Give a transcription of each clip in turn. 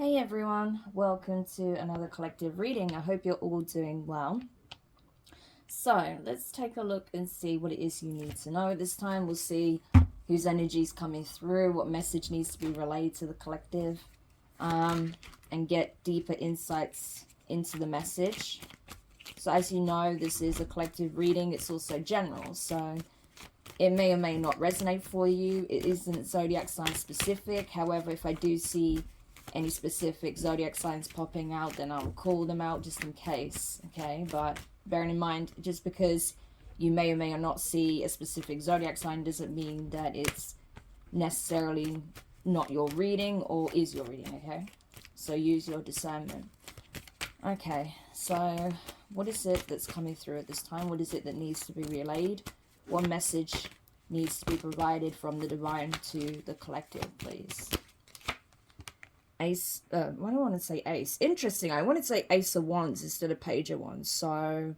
Hey everyone, welcome to another collective reading. I hope you're all doing well. So let's take a look and see what it is you need to know. This time we'll see whose energy is coming through, what message needs to be relayed to the collective, and get deeper insights into the message. So as you know, this is a collective reading. It's also general, so it may or may not resonate for you. It isn't zodiac sign specific. However, if I do see any specific zodiac signs popping out, then I'll call them out just in case, okay? But bearing in mind, just because you may or may not see a specific zodiac sign doesn't mean that it's necessarily not your reading or is your reading, okay? So use your discernment. Okay, so what is it that's coming through at this time? What is it that needs to be relayed? What message needs to be provided from the divine to the collective, please? Ace, why do I want to say ace? Interesting, I want to say ace of wands instead of page of wands. So,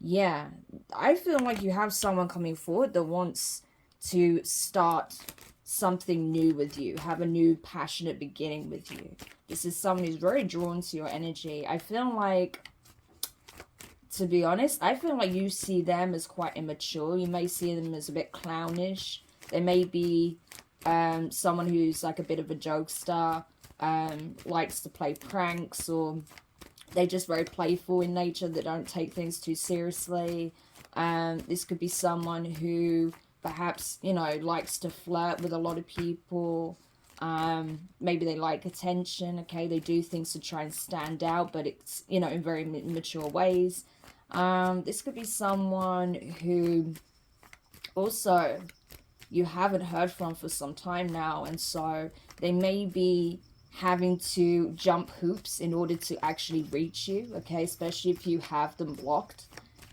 yeah, I feel like you have someone coming forward that wants to start something new with you, have a new passionate beginning with you. This is someone who's very drawn to your energy. I feel like, to be honest, I feel like you see them as quite immature. You may see them as a bit clownish. They may be someone who's like a bit of a jokester, likes to play pranks, or they're just very playful in nature, that don't take things too seriously. This could be someone who perhaps, you know, likes to flirt with a lot of people. Maybe they like attention, okay? They do things to try and stand out, but it's, you know, in very mature ways. This could be someone who also you haven't heard from for some time now, and so they may be having to jump hoops in order to actually reach you, okay? Especially if you have them blocked.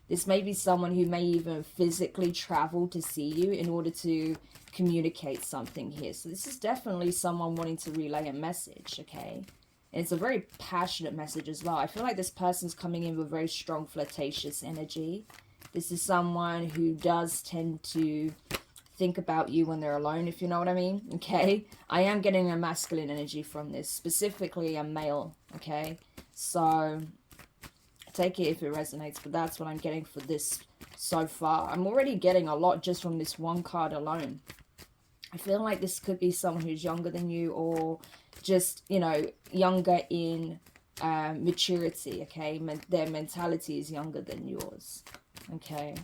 This may be someone who may even physically travel to see you in order to communicate something here. So this is definitely someone wanting to relay a message, okay? And it's a very passionate message as well. I feel like this person's coming in with very strong flirtatious energy. This is someone who does tend to think about you when they're alone, if you know what I mean, okay? I am getting a masculine energy from this, specifically a male, okay? So take it if it resonates, but that's what I'm getting for this so far. I'm already getting a lot just from this one card alone. I feel like this could be someone who's younger than you, or just, you know, younger in maturity, okay? Their mentality is younger than yours, okay?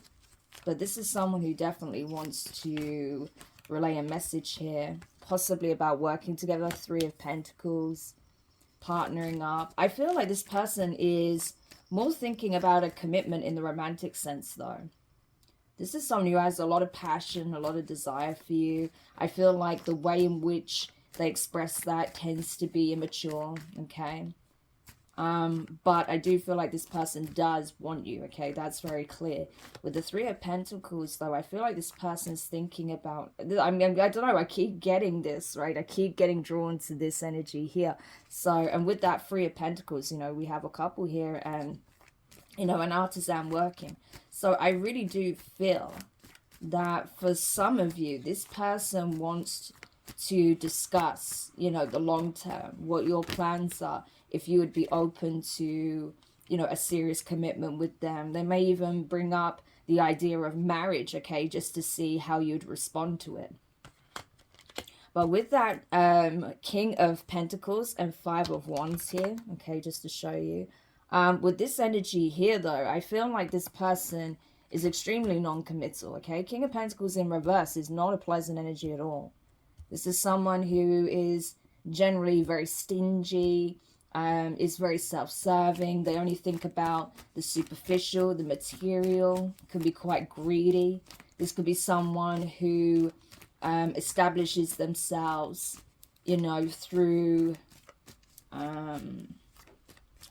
But this is someone who definitely wants to relay a message here, possibly about working together. Three of Pentacles, partnering up. I feel like this person is more thinking about a commitment in the romantic sense, though. This is someone who has a lot of passion, a lot of desire for you. I feel like the way in which they express that tends to be immature, okay? But I do feel like this person does want you, okay? That's very clear. With the Three of Pentacles, though, I feel like this person's thinking about... I mean, I don't know, I keep getting this, right? I keep getting drawn to this energy here. So, and with that Three of Pentacles, you know, we have a couple here and, you know, an artisan working. So I really do feel that for some of you, this person wants to discuss, you know, the long term, what your plans are, if you would be open to, you know, a serious commitment with them. They may even bring up the idea of marriage, okay, just to see how you'd respond to it. But with that King of Pentacles and Five of Wands here, okay, just to show you, with this energy here, though, I feel like this person is extremely non-committal, okay? King of Pentacles in reverse is not a pleasant energy at all. This is someone who is generally very stingy, is very self-serving. They only think about the superficial, the material, can be quite greedy. This could be someone who establishes themselves, you know, through, I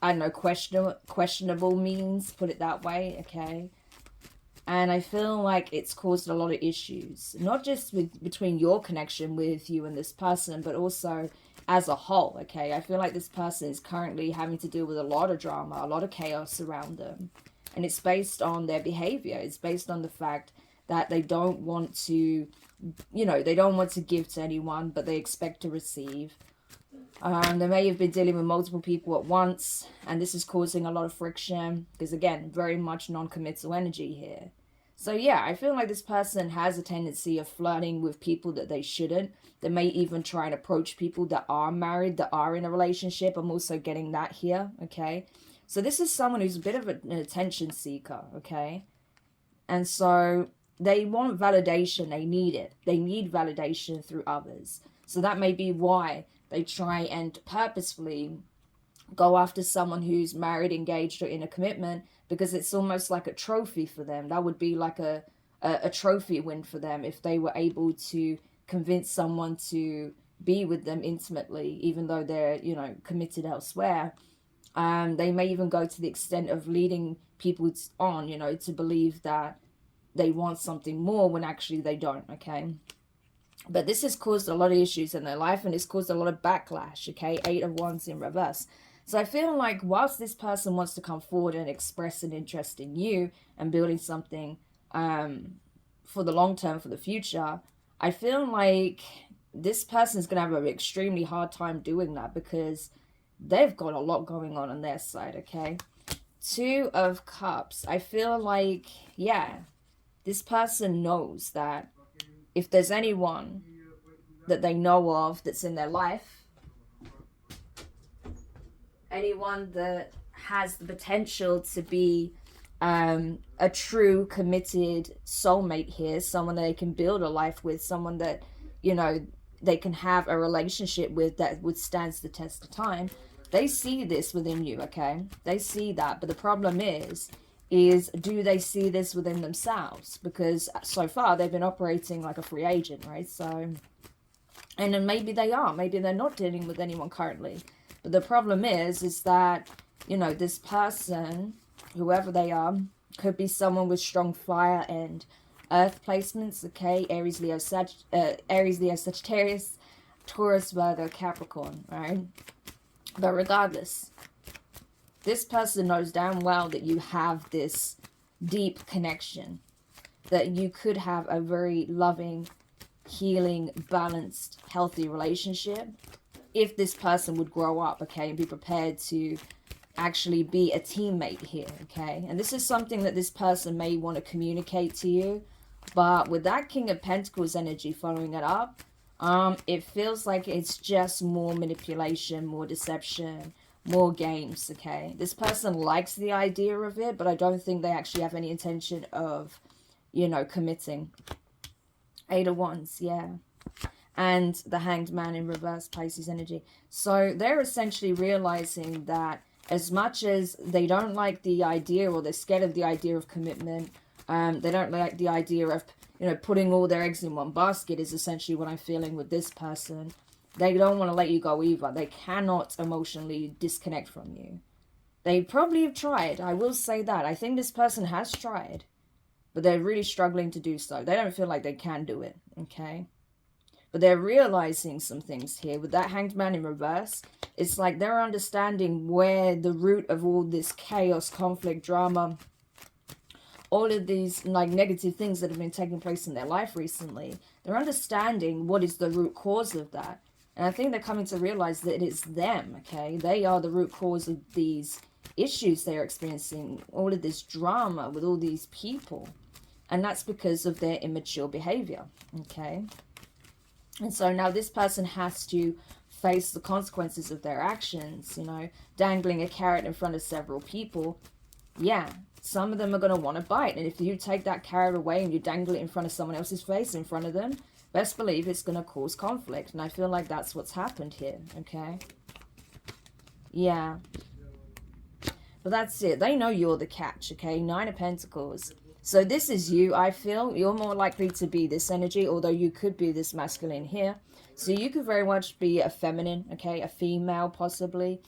don't know, questionable means, put it that way, okay? And I feel like it's caused a lot of issues, not just between your connection with you and this person, but also as a whole, okay? I feel like this person is currently having to deal with a lot of drama, a lot of chaos around them. And it's based on their behavior. It's based on the fact that they don't want to, you know, they don't want to give to anyone, but they expect to receive. They may have been dealing with multiple people at once, and this is causing a lot of friction because, again, very much non-committal energy here. So yeah, I feel like this person has a tendency of flirting with people that they shouldn't. They may even try and approach people that are married, that are in a relationship. I'm also getting that here, okay? So this is someone who's a bit of an attention seeker, okay? And so they want validation. They need it. They need validation through others. So that may be why they try and purposefully go after someone who's married, engaged, or in a commitment, because it's almost like a trophy for them. That would be like a trophy win for them if they were able to convince someone to be with them intimately, even though they're, you know, committed elsewhere. They may even go to the extent of leading people on, you know, to believe that they want something more when actually they don't, okay? But this has caused a lot of issues in their life, and it's caused a lot of backlash, okay? 8 of Wands in reverse. So I feel like whilst this person wants to come forward and express an interest in you and building something for the long term, for the future, I feel like this person is going to have an extremely hard time doing that because they've got a lot going on their side, okay? 2 of Cups. I feel like, yeah, this person knows that if there's anyone that they know of that's in their life, anyone that has the potential to be a true committed soulmate here, someone that they can build a life with, someone that, you know, they can have a relationship with that withstands the test of time, they see this within you, okay? They see that. But the problem is do they see this within themselves? Because so far they've been operating like a free agent, right? So, and then maybe they are, maybe they're not dealing with anyone currently. But the problem is that, you know, this person, whoever they are, could be someone with strong fire and earth placements, okay? Aries, Leo, Sagittarius, Taurus, Virgo, Capricorn, right? But regardless, this person knows damn well that you have this deep connection, that you could have a very loving, healing, balanced, healthy relationship if this person would grow up, okay, and be prepared to actually be a teammate here, okay? And this is something that this person may want to communicate to you, but with that King of Pentacles energy following it up, it feels like it's just more manipulation, more deception, more games, okay? This person likes the idea of it, but I don't think they actually have any intention of, you know, committing. 8 of Wands, yeah. And the Hanged Man in reverse, Pisces energy. So they're essentially realizing that as much as they don't like the idea, or they're scared of the idea of commitment, they don't like the idea of, you know, putting all their eggs in one basket, is essentially what I'm feeling with this person. They don't want to let you go either. They cannot emotionally disconnect from you. They probably have tried. I will say that. I think this person has tried, but they're really struggling to do so. They don't feel like they can do it, okay? But they're realizing some things here. With that Hanged Man in reverse, it's like they're understanding where the root of all this chaos, conflict, drama, all of these like negative things that have been taking place in their life recently, they're understanding what is the root cause of that. And I think they're coming to realize that it's them, okay? They are the root cause of these issues they're experiencing, all of this drama with all these people. And that's because of their immature behavior, okay? And so now this person has to face the consequences of their actions, you know, dangling a carrot in front of several people. Yeah, some of them are going to want to bite. And if you take that carrot away and you dangle it in front of someone else's face, in front of them, best believe it's going to cause conflict. And I feel like that's what's happened here, okay? Yeah. But that's it. They know you're the catch, okay? 9 of Pentacles. So this is you, I feel. You're more likely to be this energy, although you could be this masculine here. So you could very much be a feminine, okay? A female, possibly.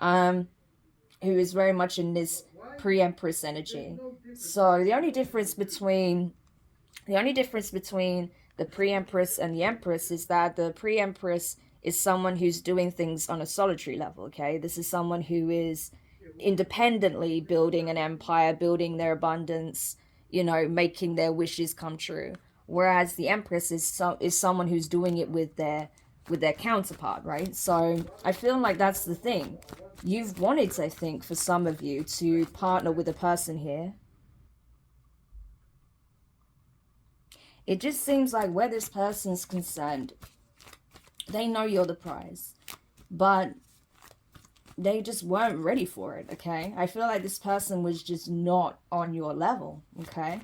Who is very much in this pre-empress energy. So the only difference between the pre-empress and the empress is that the pre-empress is someone who's doing things on a solitary level, okay? This is someone who is independently building an empire, building their abundance, you know, making their wishes come true. Whereas the empress is someone who's doing it with their with their counterpart, right? So I feel like that's the thing. You've wanted, I think, for some of you to partner with a person here. It just seems like where this person's concerned, they know you're the prize, but they just weren't ready for it, okay? I feel like this person was just not on your level, okay?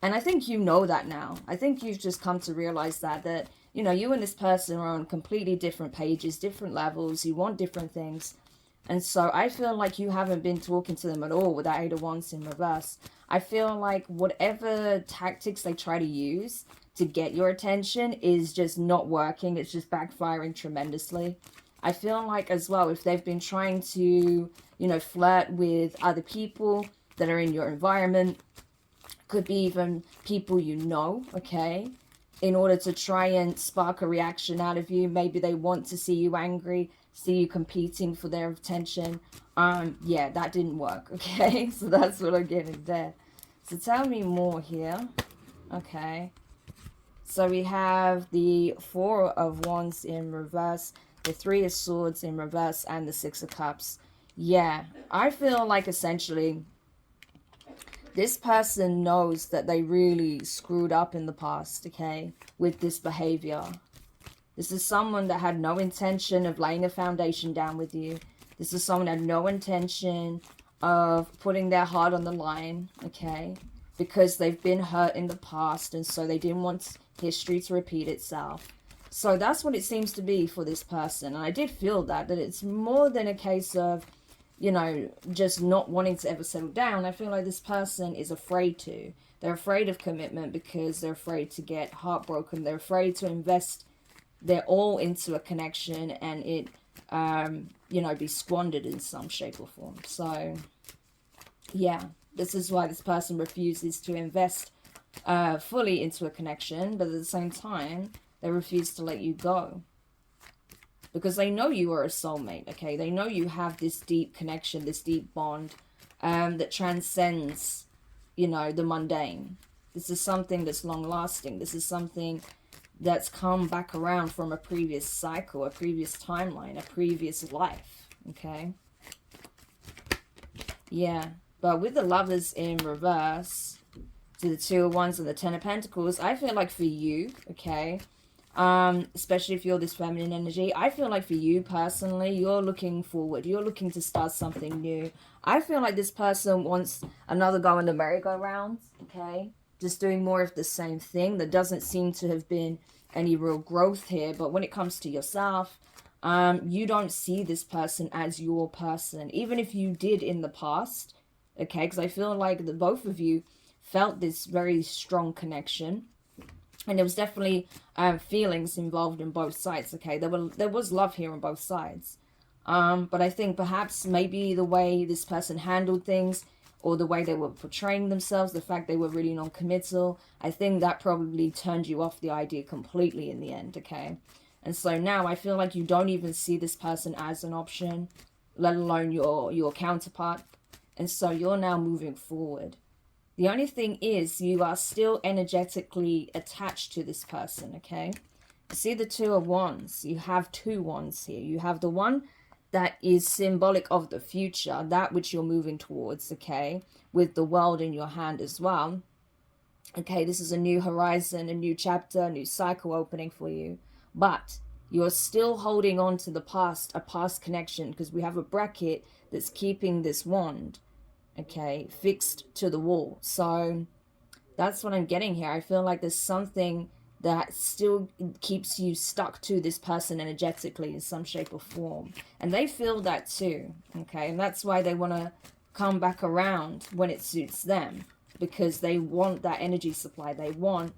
And I think you know that now. I think you've just come to realize that, you know, you and this person are on completely different pages, different levels. You want different things. And so I feel like you haven't been talking to them at all with that Eight of Wands in reverse. I feel like whatever tactics they try to use to get your attention is just not working. It's just backfiring tremendously. I feel like as well, if they've been trying to, you know, flirt with other people that are in your environment, could be even people you know, okay, in order to try and spark a reaction out of you. Maybe they want to see you angry, see you competing for their attention. Yeah, that didn't work, okay? So that's what I'm getting there. So tell me more here. Okay. So we have the Four of Wands in reverse, the Three of Swords in reverse, and the Six of Cups. Yeah, I feel like essentially this person knows that they really screwed up in the past, okay, with this behavior. This is someone that had no intention of laying a foundation down with you. This is someone that had no intention of putting their heart on the line, okay, because they've been hurt in the past, and so they didn't want history to repeat itself. So that's what it seems to be for this person. And I did feel that it's more than a case of, you know, just not wanting to ever settle down. I feel like this person is afraid to. They're afraid of commitment because they're afraid to get heartbroken. They're afraid to invest their all into a connection and it, you know, be squandered in some shape or form. So, yeah, this is why this person refuses to invest fully into a connection, but at the same time, they refuse to let you go. Because they know you are a soulmate, okay? They know you have this deep connection, this deep bond that transcends, you know, the mundane. This is something that's long-lasting. This is something that's come back around from a previous cycle, a previous timeline, a previous life, okay? Yeah, but with the Lovers in reverse, to the Two of Wands and the Ten of Pentacles, I feel like for you, okay, especially if you're this feminine energy, I feel like for you personally, you're looking forward. You're looking to start something new. I feel like this person wants another go in the merry-go-round, okay? Just doing more of the same thing. There doesn't seem to have been any real growth here. But when it comes to yourself, you don't see this person as your person. Even if you did in the past, okay? Because I feel like the both of you felt this very strong connection. And there was definitely feelings involved in both sides, okay? There was love here on both sides. But I think perhaps maybe the way this person handled things or the way they were portraying themselves, the fact they were really non-committal, I think that probably turned you off the idea completely in the end, okay? And so now I feel like you don't even see this person as an option, let alone your counterpart. And so you're now moving forward. The only thing is you are still energetically attached to this person, okay? See the Two of Wands. You have two wands here. You have the one that is symbolic of the future, that which you're moving towards, okay? With the world in your hand as well. Okay, this is a new horizon, a new chapter, a new cycle opening for you. But you're still holding on to the past, a past connection, because we have a bracket that's keeping this wand, okay, fixed to the wall. So that's what I'm getting here. I feel like there's something that still keeps you stuck to this person energetically in some shape or form. And they feel that too, okay? And that's why they want to come back around when it suits them, because they want that energy supply. They want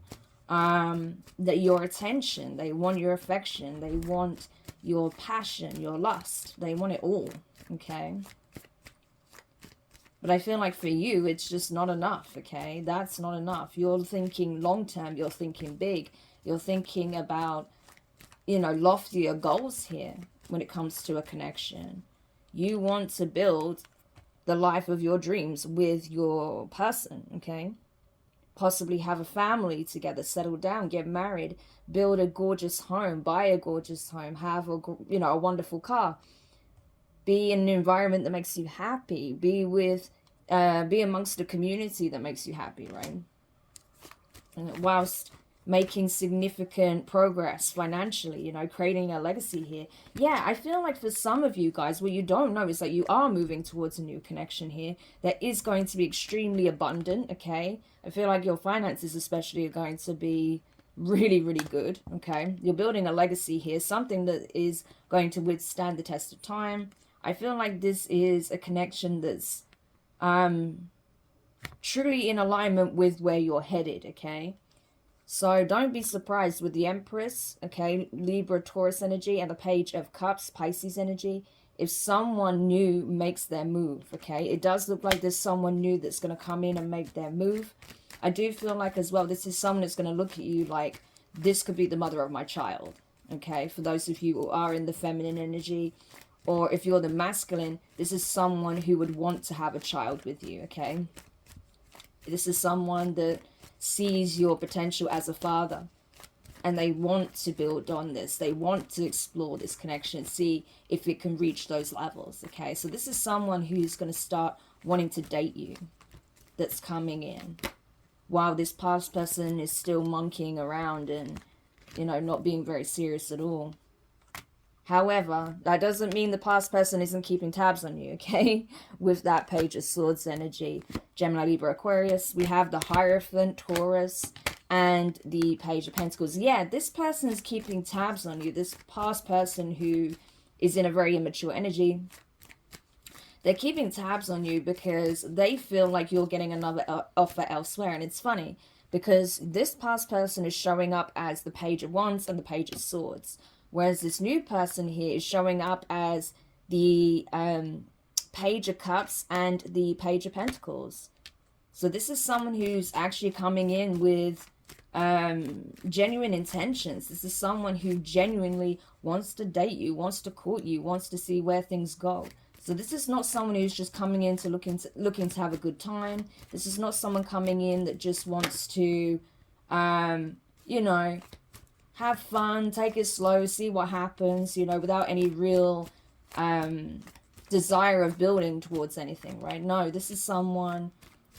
your attention. They want your affection. They want your passion, your lust. They want it all, okay? But I feel like for you, it's just not enough, okay? That's not enough. You're thinking long-term. You're thinking big. You're thinking about, you know, loftier goals here when it comes to a connection. You want to build the life of your dreams with your person, okay? possibly have a family together, settle down, get married, build a gorgeous home, buy a gorgeous home, have a, you know, a wonderful car, be in an environment that makes you happy, be with, be amongst a community that makes you happy, right? And whilst making significant progress financially, you know, creating a legacy here. Yeah, I feel like for some of you guys, what you don't know is that you are moving towards a new connection here that is going to be extremely abundant, okay? I feel like your finances especially are going to be really, really good, okay? You're building a legacy here, something that is going to withstand the test of time. I feel like this is a connection that's truly in alignment with where you're headed, okay? So don't be surprised with the Empress, okay, Libra, Taurus energy, and the Page of Cups, Pisces energy, if someone new makes their move, okay? It does look like there's someone new that's going to come in and make their move. I do feel like as well, this is someone that's going to look at you like, this could be the mother of my child, okay? For those of you who are in the feminine energy, or if you're the masculine, this is someone who would want to have a child with you, okay? This is someone that sees your potential as a father, and they want to build on this. They want to explore this connection, see if it can reach those levels, okay? So this is someone who's going to start wanting to date you, that's coming in, while this past person is still monkeying around and, you know, not being very serious at all. However, that doesn't mean the past person isn't keeping tabs on you, okay? With that Page of Swords energy, Gemini, Libra, Aquarius, we have the Hierophant, Taurus, and the Page of Pentacles. Yeah, this person is keeping tabs on you. This past person who is in a very immature energy, they're keeping tabs on you because they feel like you're getting another offer elsewhere. And it's funny because this past person is showing up as the Page of Wands and the Page of Swords. Whereas this new person here is showing up as the Page of Cups and the Page of Pentacles. So this is someone who's actually coming in with genuine intentions. This is someone who genuinely wants to date you, wants to court you, wants to see where things go. So this is not someone who's just coming in to looking to have a good time. This is not someone coming in that just wants to, you know, have fun, take it slow, see what happens, you know, without any real desire of building towards anything, right? No, this is someone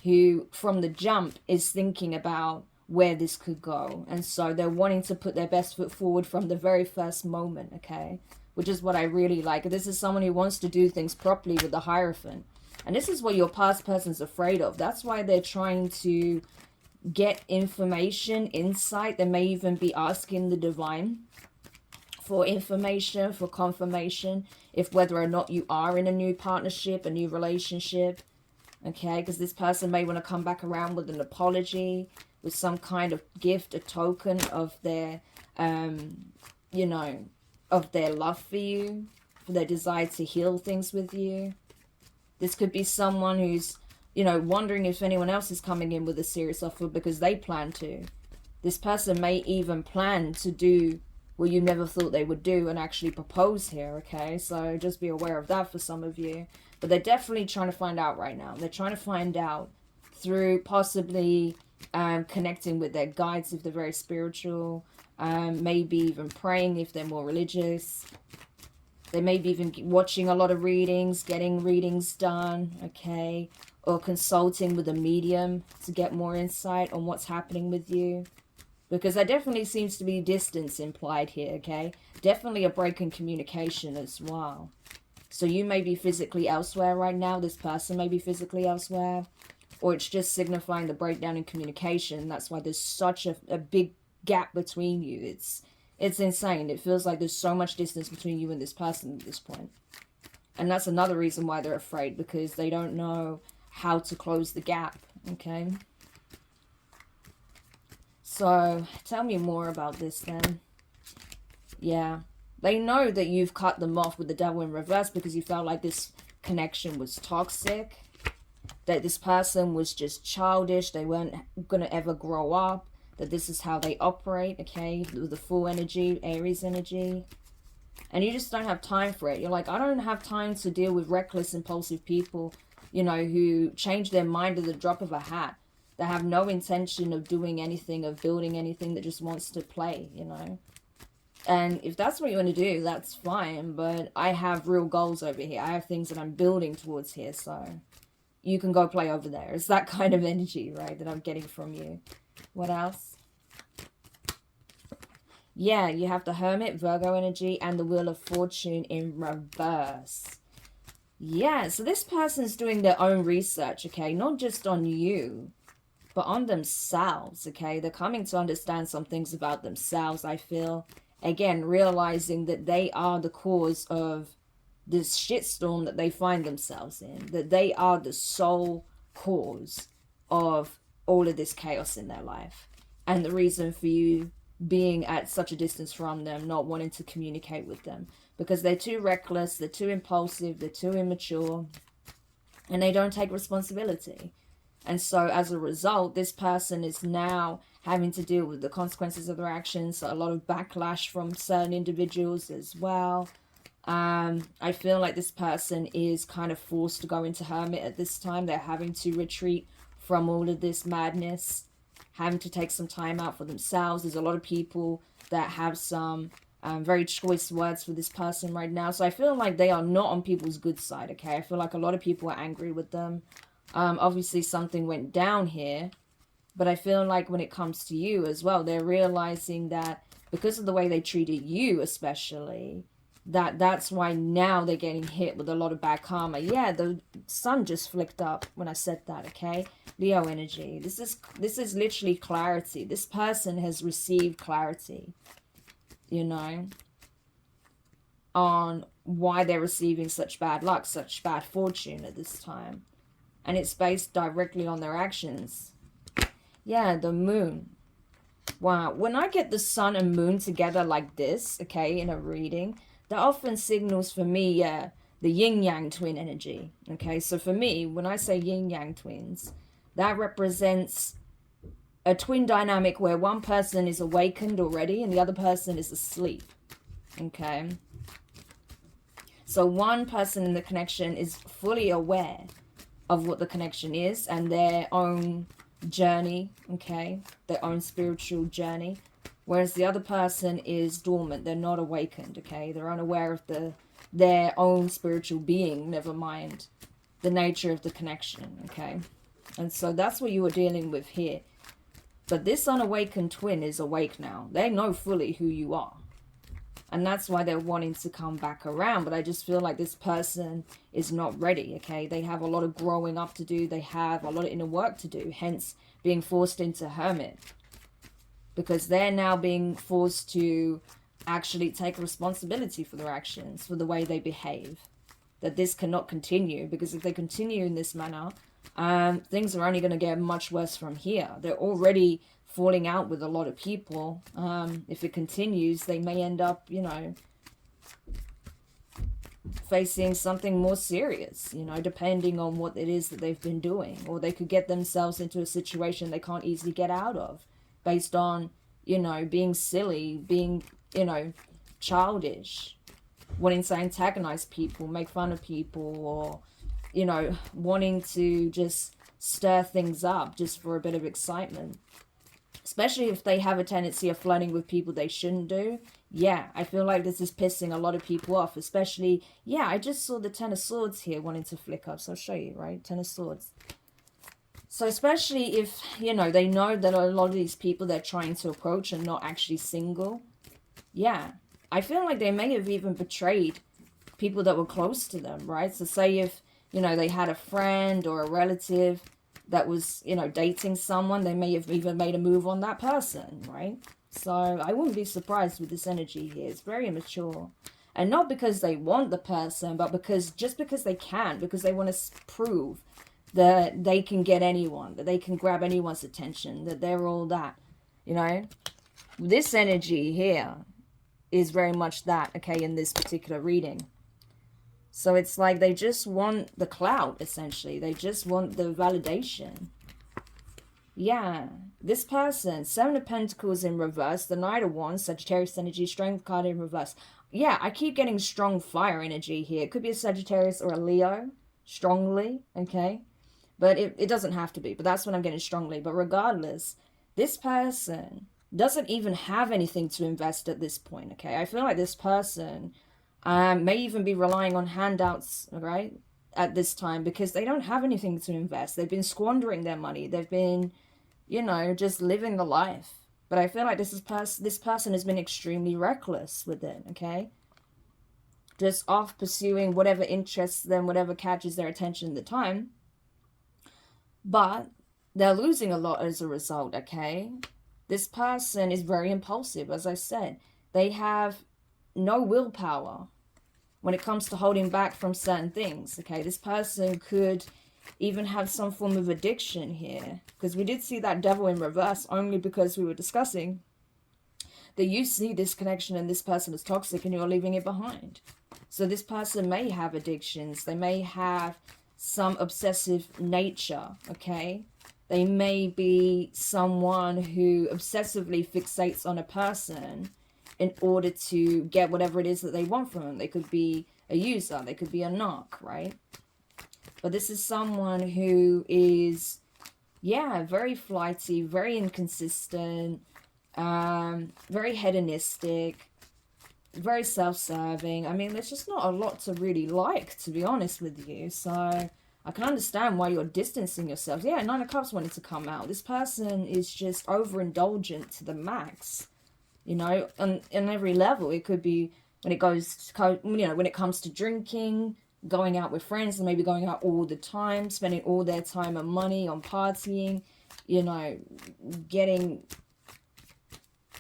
who, from the jump, is thinking about where this could go. And so they're wanting to put their best foot forward from the very first moment, okay? Which is what I really like. This is someone who wants to do things properly with the Hierophant. And this is what your past person's afraid of. That's why they're trying to get information, insight. They may even be asking the divine for information, for confirmation, if whether or not you are in a new partnership, a new relationship, okay? Because this person may want to come back around with an apology, with some kind of gift, a token of their, you know, of their love for you, for their desire to heal things with you. This could be someone who's, you know, wondering if anyone else is coming in with a serious offer because they plan to. This person may even plan to do what you never thought they would do and actually propose here, okay? So just be aware of that for some of you. But they're definitely trying to find out right now. They're trying to find out through possibly connecting with their guides if they're very spiritual, maybe even praying if they're more religious. They may be even watching a lot of readings, getting readings done, okay? Or consulting with a medium to get more insight on what's happening with you. Because there definitely seems to be distance implied here, okay? Definitely a break in communication as well. So you may be physically elsewhere right now. This person may be physically elsewhere. Or it's just signifying the breakdown in communication. That's why there's such a big gap between you. It's insane. It feels like there's so much distance between you and this person at this point. And that's another reason why they're afraid. Because they don't know how to close the gap, okay? So, tell me more about this then. Yeah. They know that you've cut them off with the Devil in reverse because you felt like this connection was toxic. That this person was just childish. They weren't going to ever grow up. That this is how they operate, okay? With the Fool energy, Aries energy. And you just don't have time for it. You're like, I don't have time to deal with reckless, impulsive people, you know, who change their mind at the drop of a hat. That have no intention of doing anything, of building anything, that just wants to play, you know. And if that's what you want to do, that's fine. But I have real goals over here. I have things that I'm building towards here. So you can go play over there. It's that kind of energy, right, that I'm getting from you. What else? Yeah, you have the Hermit, Virgo energy, and the Wheel of Fortune in reverse. Yeah, so this person's doing their own research, okay? Not just on you, but on themselves, okay? They're coming to understand some things about themselves, I feel. Again, realizing that they are the cause of this shitstorm that they find themselves in. That they are the sole cause of all of this chaos in their life. And the reason for you being at such a distance from them, not wanting to communicate with them, because they're too reckless, they're too impulsive, they're too immature, and they don't take responsibility. And so as a result, this person is now having to deal with the consequences of their actions. So a lot of backlash from certain individuals as well. I feel like this person is kind of forced to go into hermit at this time. They're having to retreat from all of this madness, having to take some time out for themselves. There's a lot of people that have some very choice words for this person right now. So I feel like they are not on people's good side, okay? I feel like a lot of people are angry with them. Obviously something went down here, but I feel like when it comes to you as well, they're realizing that because of the way they treated you especially, that's why now they're getting hit with a lot of bad karma. Yeah, the sun just flicked up when I said that, okay? Leo energy. This is literally clarity. This person has received clarity, you know, on why they're receiving such bad luck, such bad fortune at this time. And it's based directly on their actions. Yeah, the moon. Wow. When I get the sun and moon together like this, okay, in a reading, that often signals for me, the yin-yang twin energy. Okay, so for me, when I say yin-yang twins, that represents a twin dynamic where one person is awakened already and the other person is asleep. Okay. So one person in the connection is fully aware of what the connection is and their own journey, okay, their own spiritual journey, whereas the other person is dormant. They're not awakened, okay, they're unaware of their own spiritual being, never mind the nature of the connection, okay. And so that's what you are dealing with here. But this unawakened twin is awake now. They know fully who you are. And that's why they're wanting to come back around. But I just feel like this person is not ready, okay? They have a lot of growing up to do. They have a lot of inner work to do. Hence, being forced into hermit. Because they're now being forced to actually take responsibility for their actions, for the way they behave. That this cannot continue. Because if they continue in this manner, things are only going to get much worse from here. They're already falling out with a lot of people. If it continues, they may end up, you know, facing something more serious, you know, depending on what it is that they've been doing. Or they could get themselves into a situation they can't easily get out of based on, you know, being silly, being, you know, childish, wanting to antagonize people, make fun of people, or, you know, wanting to just stir things up just for a bit of excitement. Especially if they have a tendency of flirting with people they shouldn't do. Yeah, I feel like this is pissing a lot of people off. Especially, yeah, I just saw the Ten of Swords here wanting to flick up. So I'll show you, right? Ten of Swords. So especially if, you know, they know that a lot of these people they're trying to approach are not actually single. Yeah, I feel like they may have even betrayed people that were close to them, right? So say if, you know, they had a friend or a relative that was, you know, dating someone, they may have even made a move on that person, right? So I wouldn't be surprised with this energy here. It's very immature. And not because they want the person, but because they can, because they want to prove that they can get anyone, that they can grab anyone's attention, that they're all that, you know? This energy here is very much that, okay, in this particular reading. So it's like they just want the clout, essentially. They just want the validation. Yeah. This person, Seven of Pentacles in reverse, the Knight of Wands, Sagittarius energy, Strength card in reverse. Yeah, I keep getting strong fire energy here. It could be a Sagittarius or a Leo, strongly, okay? But it doesn't have to be. But that's what I'm getting strongly. But regardless, this person doesn't even have anything to invest at this point, okay? I feel like this person may even be relying on handouts, right, at this time, because they don't have anything to invest. They've been squandering their money. They've been, you know, just living the life. But I feel like this person has been extremely reckless with it, okay? Just off pursuing whatever interests them, whatever catches their attention at the time. But they're losing a lot as a result, okay? This person is very impulsive, as I said. They have no willpower when it comes to holding back from certain things, okay? This person could even have some form of addiction here, because we did see that devil in reverse only because we were discussing that you see this connection and this person is toxic and you're leaving it behind. So this person may have addictions. They may have some obsessive nature, okay? They may be someone who obsessively fixates on a person in order to get whatever it is that they want from them. They could be a user, they could be a narc, right? But this is someone who is, yeah, very flighty, very inconsistent, very hedonistic, very self-serving. I mean, there's just not a lot to really like, to be honest with you. So I can understand why you're distancing yourself. Yeah, Nine of Cups wanted to come out. This person is just overindulgent to the max, you know, on every level. It could be when it goes to, you know, when it comes to drinking, going out with friends, and maybe going out all the time, spending all their time and money on partying, you know, getting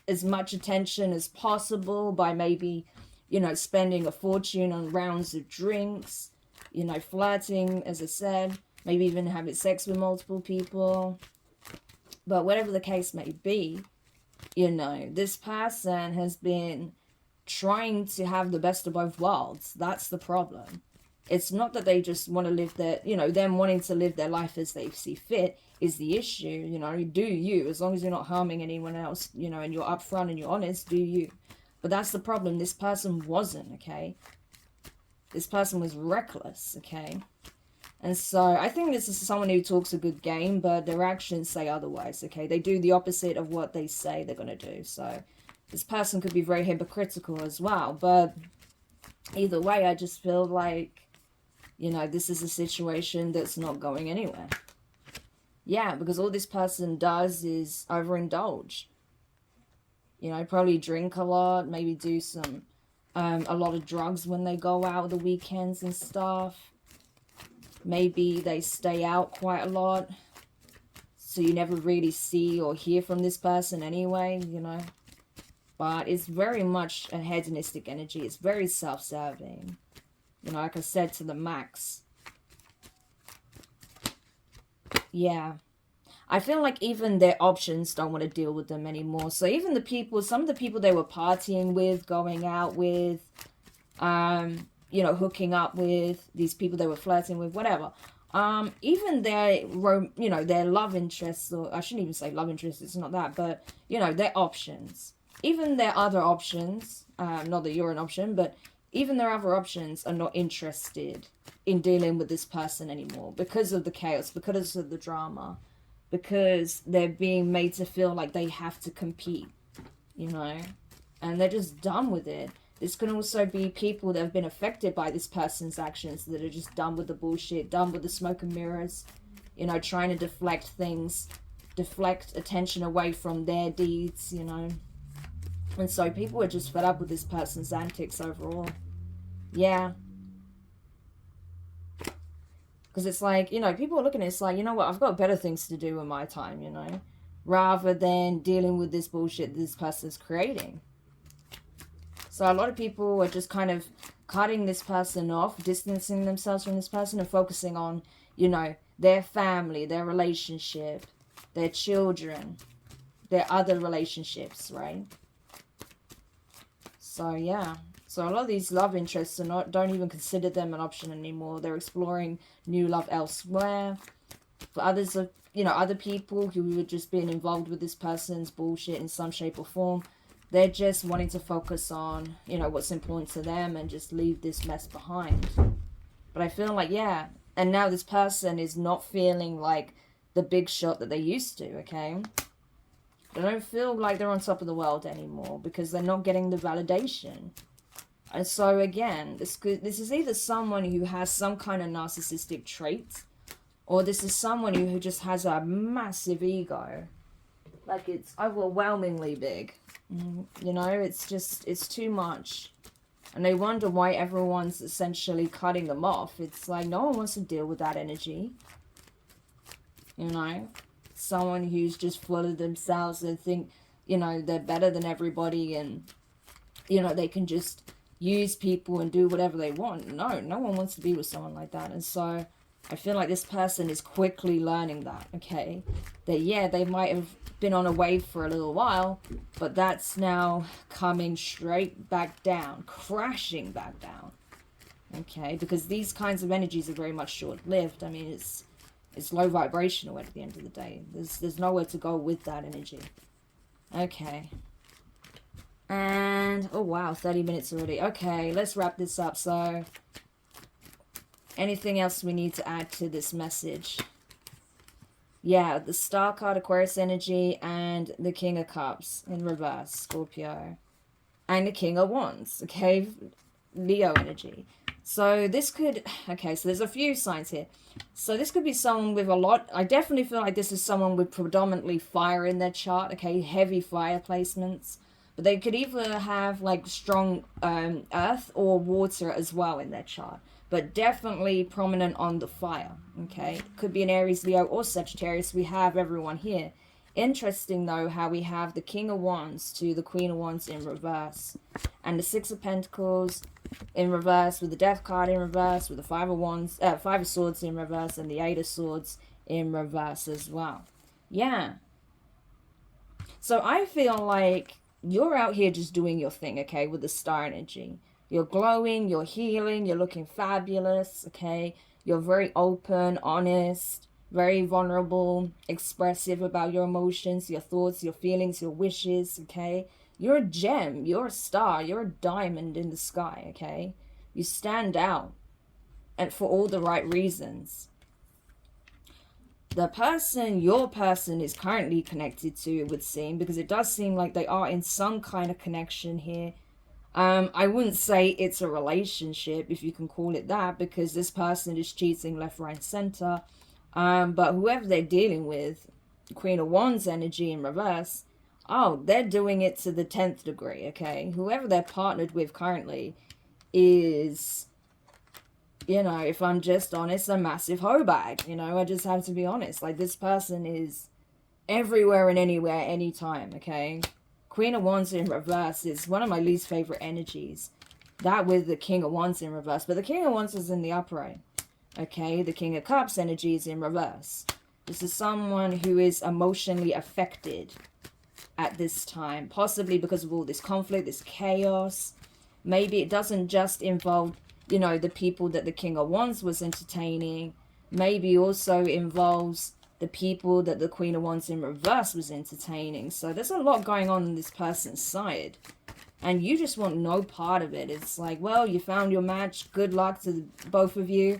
as much attention as possible by maybe, you know, spending a fortune on rounds of drinks, you know, flirting, as I said, maybe even having sex with multiple people. But whatever the case may be, you know, this person has been trying to have the best of both worlds. That's the problem. It's not that they just want to live their, you know, them wanting to live their life as they see fit is the issue. You know, do you, as long as you're not harming anyone else, you know, and you're upfront and you're honest, do you. But that's the problem. This person wasn't, okay? This person was reckless, okay? And so I think this is someone who talks a good game, but their actions say otherwise, okay? They do the opposite of what they say they're going to do. So this person could be very hypocritical as well. But either way, I just feel like, you know, this is a situation that's not going anywhere. Yeah, because all this person does is overindulge. You know, probably drink a lot, maybe do some, a lot of drugs when they go out the weekends and stuff. Maybe they stay out quite a lot, so you never really see or hear from this person anyway, you know. But it's very much a hedonistic energy. It's very self-serving. You know, like I said, to the max. Yeah. I feel like even their options don't want to deal with them anymore. So even the people, some of the people they were partying with, going out with, you know, hooking up with, these people they were flirting with, whatever. Even their, you know, their love interests, or I shouldn't even say love interests, it's not that, but, you know, their options. Even their other options, not that you're an option, but even their other options are not interested in dealing with this person anymore because of the chaos, because of the drama, because they're being made to feel like they have to compete, you know, and they're just done with it. This can also be people that have been affected by this person's actions that are just done with the bullshit, done with the smoke and mirrors, you know, trying to deflect things, deflect attention away from their deeds, you know. And so people are just fed up with this person's antics overall. Yeah. Because it's like, you know, people are looking at it, it's like, you know what, I've got better things to do in my time, you know, rather than dealing with this bullshit this person's creating. So a lot of people are just kind of cutting this person off, distancing themselves from this person and focusing on, you know, their family, their relationship, their children, their other relationships, right? So, yeah. So a lot of these love interests are don't even consider them an option anymore. They're exploring new love elsewhere. For others, you know, other people who are just being involved with this person's bullshit in some shape or form, they're just wanting to focus on, you know, what's important to them and just leave this mess behind. But I feel like, yeah, And now this person is not feeling like the big shot that they used to, okay? They don't feel like they're on top of the world anymore because they're not getting the validation. And so again, this is either someone who has some kind of narcissistic trait, or this is someone who just has a massive ego. Like, it's overwhelmingly big. You know, it's too much. And they wonder why everyone's essentially cutting them off. It's like, no one wants to deal with that energy. You know? Someone who's just full of themselves and think, you know, they're better than everybody and, you know, they can just use people and do whatever they want. No one wants to be with someone like that. And so I feel like this person is quickly learning that, okay? That, yeah, they might have been on a wave for a little while, but that's now coming straight back down, crashing back down, okay? Because these kinds of energies are very much short-lived. I mean, it's low vibrational at the end of the day. There's nowhere to go with that energy. Okay. And, oh wow, 30 minutes already. Okay, let's wrap this up. So, anything else we need to add to this message? Yeah, the Star card, Aquarius energy, and the King of Cups in reverse, Scorpio. And the King of Wands, okay? Leo energy. So this could, okay, so there's a few signs here. So this could be someone with a lot, I definitely feel like this is someone with predominantly fire in their chart, okay? Heavy fire placements. But they could either have like strong earth or water as well in their chart. But definitely prominent on the fire, okay? Could be an Aries, Leo, or Sagittarius. We have everyone here. Interesting, though, how we have the King of Wands to the Queen of Wands in reverse. And the Six of Pentacles in reverse, with the Death card in reverse, with the Five of Swords in reverse, and the Eight of Swords in reverse as well. Yeah. So I feel like you're out here just doing your thing, okay, with the star energy. You're glowing, you're healing, you're looking fabulous, okay? You're very open, honest, very vulnerable, expressive about your emotions, your thoughts, your feelings, your wishes, okay? You're a gem, you're a star, you're a diamond in the sky, okay? You stand out, and for all the right reasons. The person your person is currently connected to, it would seem, because it does seem like they are in some kind of connection here. I wouldn't say it's a relationship, if you can call it that, because this person is cheating left, right, center. But whoever they're dealing with, Queen of Wands energy in reverse, oh, they're doing it to the 10th degree, okay? Whoever they're partnered with currently is, you know, if I'm just honest, a massive hoe bag. You know, I just have to be honest. Like, this person is everywhere and anywhere, anytime, okay? Queen of Wands in reverse is one of my least favorite energies. That with the King of Wands in reverse. But the King of Wands is in the upright. Okay, the King of Cups energy is in reverse. This is someone who is emotionally affected at this time. Possibly because of all this conflict, this chaos. Maybe it doesn't just involve, you know, the people that the King of Wands was entertaining. Maybe also involves the people that the Queen of Wands in reverse was entertaining. So there's a lot going on this person's side. And you just want no part of it. It's like, well, you found your match. Good luck to both of you.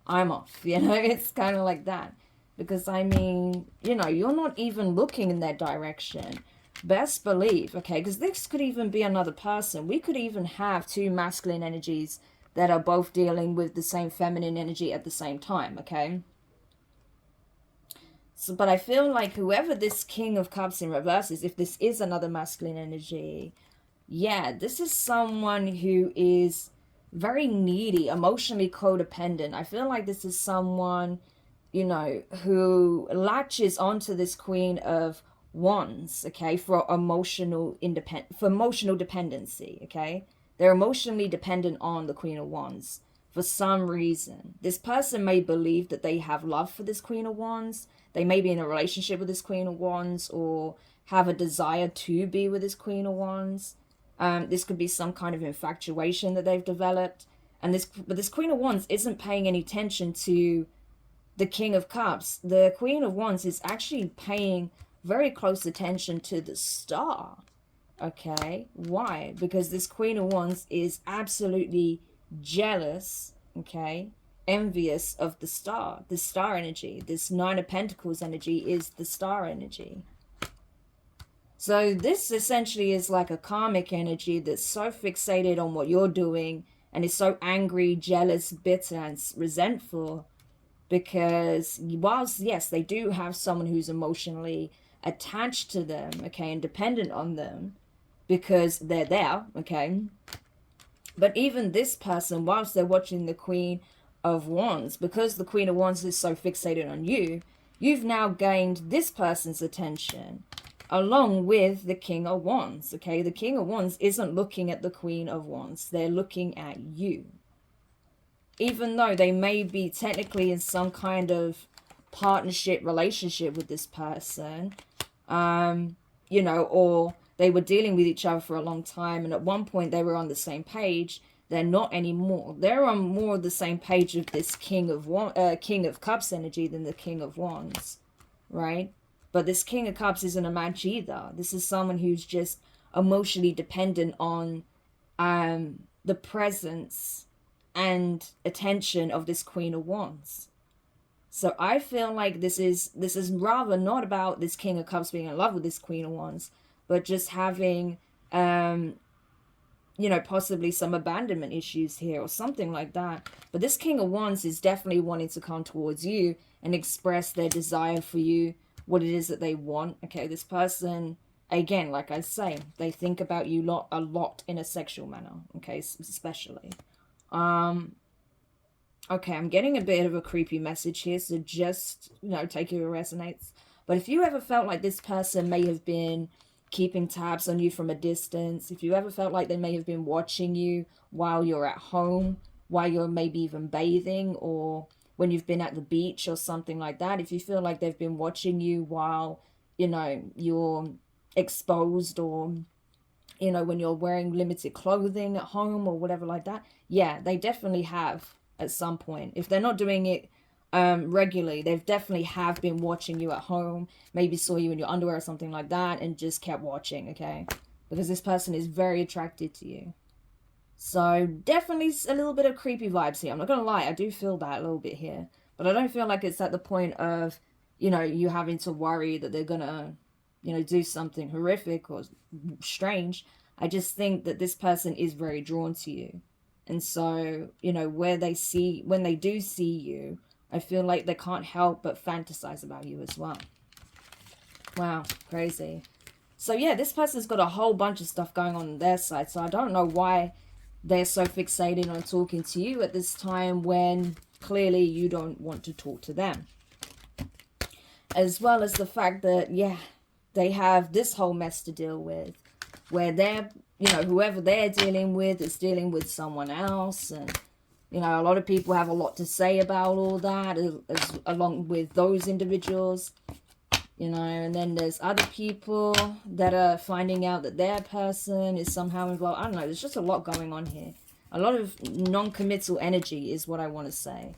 I'm off. You know, it's kind of like that. Because, I mean, you know, you're not even looking in that direction. Best believe, okay, because this could even be another person. We could even have two masculine energies that are both dealing with the same feminine energy at the same time, okay? So, but I feel like whoever this King of Cups in reverse is, if this is another masculine energy, yeah, this is someone who is very needy, emotionally codependent. I feel like this is someone, you know, who latches onto this Queen of Wands, okay, for emotional dependency, okay? They're emotionally dependent on the Queen of Wands for some reason. This person may believe that they have love for this Queen of Wands. They may be in a relationship with this Queen of Wands or have a desire to be with this Queen of Wands. This could be some kind of infatuation that they've developed. But this Queen of Wands isn't paying any attention to the King of Cups. The Queen of Wands is actually paying very close attention to the star. Okay, why? Because this Queen of Wands is absolutely jealous, okay, envious of the star energy. This Nine of Pentacles energy is the star energy. So this essentially is like a karmic energy that's so fixated on what you're doing and is so angry, jealous, bitter, and resentful, because whilst, yes, they do have someone who's emotionally attached to them, okay, and dependent on them because they're there, okay, but even this person, whilst they're watching the Queen of Wands, because the Queen of Wands is so fixated on you, you've now gained this person's attention along with the King of Wands, okay? The King of Wands isn't looking at the Queen of Wands. They're looking at you. Even though they may be technically in some kind of partnership relationship with this person, you know, or they were dealing with each other for a long time, and at one point they were on the same page. They're not anymore. They're on more of the same page of this King of Cups energy than the King of Wands, right? But this King of Cups isn't a match either. This is someone who's just emotionally dependent on the presence and attention of this Queen of Wands. So I feel like this is rather not about this King of Cups being in love with this Queen of Wands, but just having, you know, possibly some abandonment issues here or something like that. But this King of Wands is definitely wanting to come towards you and express their desire for you, what it is that they want. Okay, this person, again, like I say, they think about you a lot in a sexual manner, okay, especially. Okay, I'm getting a bit of a creepy message here, so just, you know, take it where it resonates. But if you ever felt like this person may have been keeping tabs on you from a distance, if you ever felt like they may have been watching you while you're at home, while you're maybe even bathing, or when you've been at the beach or something like that, if you feel like they've been watching you while, you know, you're exposed, or, you know, when you're wearing limited clothing at home or whatever like that, yeah, they definitely have at some point. If they're not doing it regularly, they've definitely have been watching you at home, maybe saw you in your underwear or something like that and just kept watching, okay? Because this person is very attracted to you. So definitely a little bit of creepy vibes here. I'm not gonna lie, I do feel that a little bit here, but I don't feel like it's at the point of, you know, you having to worry that they're gonna, you know, do something horrific or strange. I just think that this person is very drawn to you. And so, you know, when they do see you, I feel like they can't help but fantasize about you as well. Wow, crazy. So yeah, this person's got a whole bunch of stuff going on their side. So I don't know why they're so fixated on talking to you at this time when clearly you don't want to talk to them. As well as the fact that, yeah, they have this whole mess to deal with, where they're, you know, whoever they're dealing with is dealing with someone else. And, you know, a lot of people have a lot to say about all that, along with those individuals, you know. And then there's other people that are finding out that their person is somehow involved. I don't know, there's just a lot going on here. A lot of non-committal energy is what I want to say.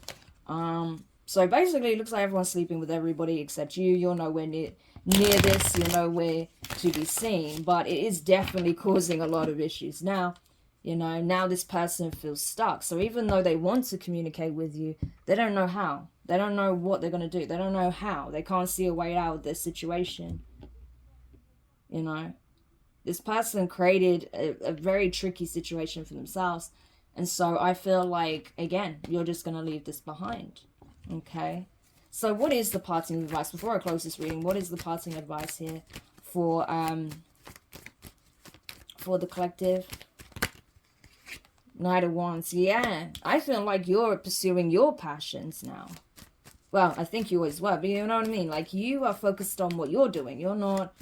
So basically it looks like everyone's sleeping with everybody except you. You're nowhere near this, you're nowhere to be seen, but it is definitely causing a lot of issues. Now, you know, now this person feels stuck. So even though they want to communicate with you, they don't know how. They don't know what they're going to do. They don't know how. They can't see a way out of this situation. You know, this person created a very tricky situation for themselves. And so I feel like, again, you're just going to leave this behind. Okay. So what is the parting advice? Before I close this reading, what is the parting advice here for the collective? Knight of Wands. Yeah, I feel like you're pursuing your passions now. Well, I think you always were, but you know what I mean? Like, you are focused on what you're doing. You're not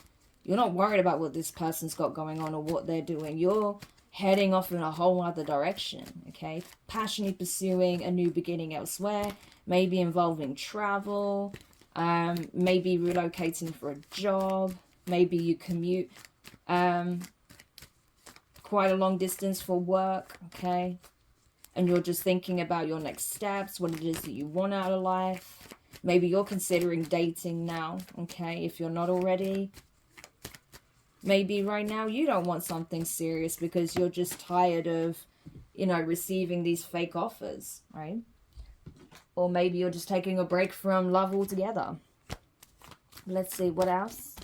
worried about what this person's got going on or what they're doing. You're heading off in a whole other direction, okay? Passionately pursuing a new beginning elsewhere, maybe involving travel, maybe relocating for a job, maybe you commute quite a long distance for work, okay? And you're just thinking about your next steps, what it is that you want out of life. Maybe you're considering dating now, okay, if you're not already. Maybe right now you don't want something serious because you're just tired of, you know, receiving these fake offers, right? Or maybe you're just taking a break from love altogether. Let's see, what else?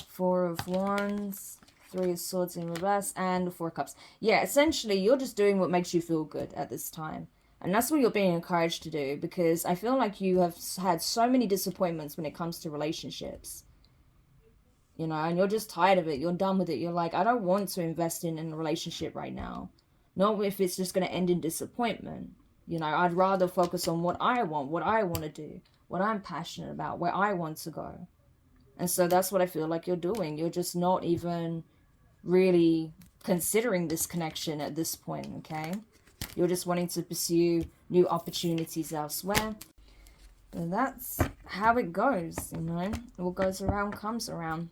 Four of Wands, Three of Swords in reverse, and Four of Cups. Yeah, essentially, you're just doing what makes you feel good at this time. And that's what you're being encouraged to do, because I feel like you have had so many disappointments when it comes to relationships. You know, and you're just tired of it. You're done with it. You're like, I don't want to invest in a relationship right now. Not if it's just going to end in disappointment. You know, I'd rather focus on what I want to do, what I'm passionate about, where I want to go. And so that's what I feel like you're doing. You're just not even really considering this connection at this point, okay? You're just wanting to pursue new opportunities elsewhere. And that's how it goes, you know? What goes around comes around.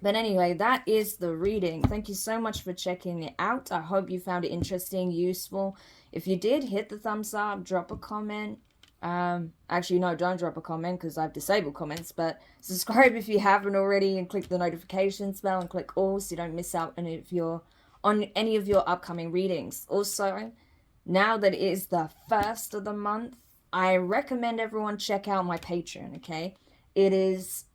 But anyway, that is the reading. Thank you so much for checking it out. I hope you found it interesting, useful. If you did, hit the thumbs up, drop a comment. Actually, no, don't drop a comment because I've disabled comments, but subscribe if you haven't already and click the notification bell and click all so you don't miss out on any of your upcoming readings. Also, now that it is the first of the month, I recommend everyone check out my Patron, okay? It is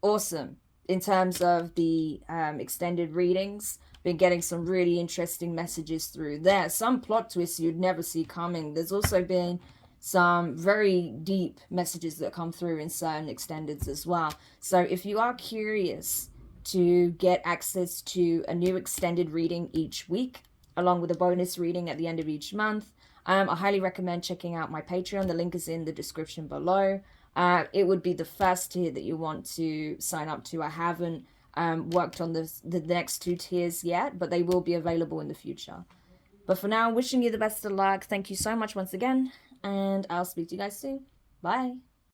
awesome in terms of the extended readings. Been getting some really interesting messages through there. Some plot twists you'd never see coming. There's also been some very deep messages that come through in certain extendeds as well. So if you are curious to get access to a new extended reading each week, along with a bonus reading at the end of each month, I highly recommend checking out my Patreon. The link is in the description below. It would be the first tier that you want to sign up to. I haven't worked on the next two tiers yet, but they will be available in the future. But for now, wishing you the best of luck. Thank you so much once again, and I'll speak to you guys soon. Bye.